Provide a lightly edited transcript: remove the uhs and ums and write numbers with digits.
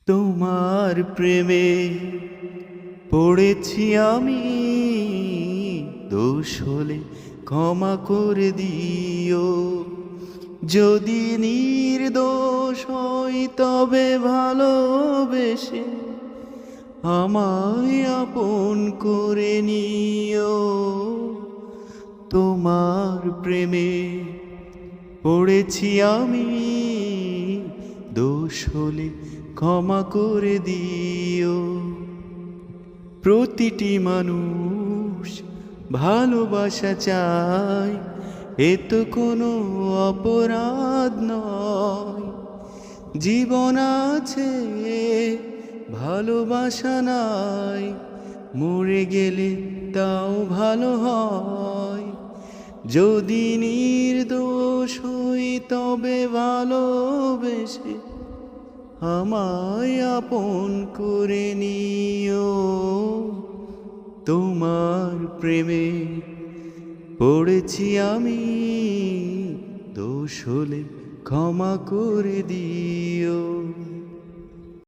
তোমার প্রেমে পড়েছি আমি, দোষ হলে ক্ষমা করে দিও। যদি নির্দোষ হই তবে ভালোবেসে আমায় আপন করে নিও। তোমার প্রেমে পড়েছি আমি, দোষ হলে ক্ষমা করে দিও। প্রতিটি মানুষ ভালোবাসা চায়, এ তো কোনো অপরাধ নয়। জীবন আছে ভালোবাসা নাই, মরে গেলে তাও ভালো হয়। যদি নির্দোষ হই তবে ভালোবেসে আমায় আপন করে নিও। তোমার প্রেমে পড়েছি আমি, দোষ হলে ক্ষমা করে দিও।